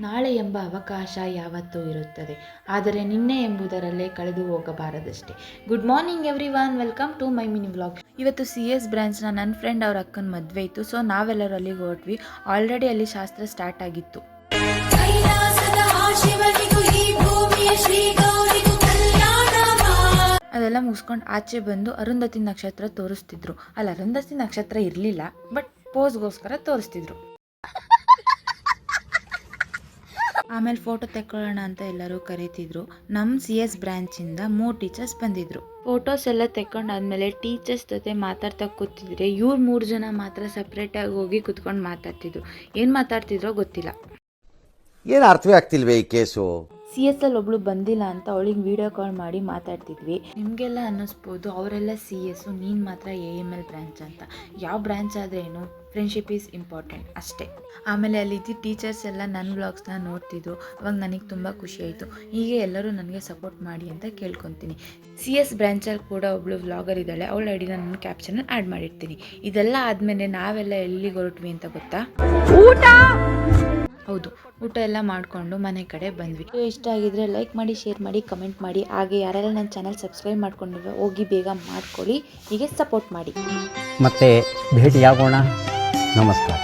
ನಾಳೆ ಎಂಬ ಅವಕಾಶ ಯಾವತ್ತೂ ಇರುತ್ತದೆ, ಆದರೆ ನಿನ್ನೆ ಎಂಬುದರಲ್ಲೇ ಕಳೆದು ಹೋಗಬಾರದಷ್ಟೇ. Good morning everyone, welcome to my mini vlog. ಇವತ್ತು CS ಬ್ರಾಂಚ್ನ ನನ್ನ ಫ್ರೆಂಡ್ ಅವ್ರ ಅಕ್ಕನ ಮದುವೆ ಇತ್ತು. ಸೊ ನಾವೆಲ್ಲರೂ ಅಲ್ಲಿಗೆ ಹೊರಟ್ವಿ. ಆಲ್ರೆಡಿ ಅಲ್ಲಿ ಶಾಸ್ತ್ರ ಸ್ಟಾರ್ಟ್ ಆಗಿತ್ತು. ಅದೆಲ್ಲ ಮುಗಿಸ್ಕೊಂಡು ಆಚೆ ಬಂದು ಅರುಂಧತಿ ನಕ್ಷತ್ರ ತೋರಿಸ್ತಿದ್ರು. ಅಲ್ಲಿ ಅರುಂಧತಿ ನಕ್ಷತ್ರ ಇರಲಿಲ್ಲ, ಬಟ್ ಪೋಸ್ಗೋಸ್ಕರ ತೋರಿಸ್ತಿದ್ರು. ಆಮೇಲೆ ಫೋಟೋ ತೆಕ್ಕೊಳ್ಳೋಣ ಅಂತ ಎಲ್ಲರೂ ಕರೀತಿದ್ರು. ನಮ್ಮ CS ಬ್ರಾಂಚಿಂದ 3 ಟೀಚರ್ಸ್ ಬಂದಿದ್ರು. ಫೋಟೋಸ್ ಎಲ್ಲ ತೆಕ್ಕೊಂಡಾದ್ಮೇಲೆ ಟೀಚರ್ಸ್ ಜೊತೆ ಮಾತಾಡ್ತಾ ಕೂತಿದ್ರೆ ಇವ್ರು 3 ಜನ ಮಾತ್ರ ಸಪ್ರೇಟಾಗಿ ಹೋಗಿ ಕುತ್ಕೊಂಡು ಮಾತಾಡ್ತಿದ್ರು. ಏನು ಮಾತಾಡ್ತಿದ್ರೋ ಗೊತ್ತಿಲ್ಲ. ಏನು ಅರ್ಥವೇ ಆಗ್ತಿಲ್ವೇ ಈ ಕೇಸು? CS ಅಲ್ಲಿ ಒಬ್ಳು ಬಂದಿಲ್ಲ ಅಂತ ಅವಳಿಗೆ ವಿಡಿಯೋ ಕಾಲ್ ಮಾಡಿ ಮಾತಾಡ್ತಿದ್ವಿ. ನಿಮಗೆಲ್ಲ ಅನ್ನಿಸ್ಬೋದು ಅವರೆಲ್ಲ CS, ನೀನು ಮಾತ್ರ AML ಬ್ರಾಂಚ್ ಅಂತ. ಯಾವ ಬ್ರಾಂಚ್ ಆದ್ರೇನು, ಫ್ರೆಂಡ್ಶಿಪ್ ಈಸ್ ಇಂಪಾರ್ಟೆಂಟ್ ಅಷ್ಟೇ. ಆಮೇಲೆ ಅಲ್ಲಿದ್ದು ಟೀಚರ್ಸ್ ಎಲ್ಲ ನನ್ನ ವ್ಲಾಗ್ಸ್ನ ನೋಡ್ತಿದ್ರು. ಅವಾಗ ನನಗೆ ತುಂಬ ಖುಷಿ ಆಯಿತು. ಹೀಗೆ ಎಲ್ಲರೂ ನನಗೆ ಸಪೋರ್ಟ್ ಮಾಡಿ ಅಂತ ಕೇಳ್ಕೊತೀನಿ. CS ಬ್ರಾಂಚಲ್ಲಿ ಕೂಡ ಒಬ್ಳು ವ್ಲಾಗರ್ ಇದ್ದಾಳೆ. ಅವಳ ಐಡಿನ ನನ್ನ ಕ್ಯಾಪ್ಷನಲ್ಲಿ ಆ್ಯಡ್ ಮಾಡಿರ್ತೀನಿ. ಇದೆಲ್ಲ ಆದಮೇಲೆ ನಾವೆಲ್ಲ ಎಲ್ಲಿಗೆ ಹೊರಟ್ವಿ ಅಂತ ಗೊತ್ತಾ? ಹೌದು, ಊಟ ಎಲ್ಲ ಮಾಡಿಕೊಂಡು ಮನೆ ಕಡೆ ಬಂದ್ವಿ. ಇಷ್ಟ ಆಗಿದ್ರೆ ಲೈಕ್ ಮಾಡಿ, ಶೇರ್ ಮಾಡಿ, ಕಮೆಂಟ್ ಮಾಡಿ. ಹಾಗೆ ಯಾರೆಲ್ಲ ನನ್ನ ಚಾನಲ್ ಸಬ್ಸ್ಕ್ರೈಬ್ ಮಾಡ್ಕೊಂಡಿರೋ ಹೋಗಿ ಬೇಗ ಮಾಡ್ಕೊಳ್ಳಿ. ಹೀಗೆ ಸಪೋರ್ಟ್ ಮಾಡಿ. ಮತ್ತೆ ಭೇಟಿಯಾಗೋಣ. ನಮಸ್ಕಾರ.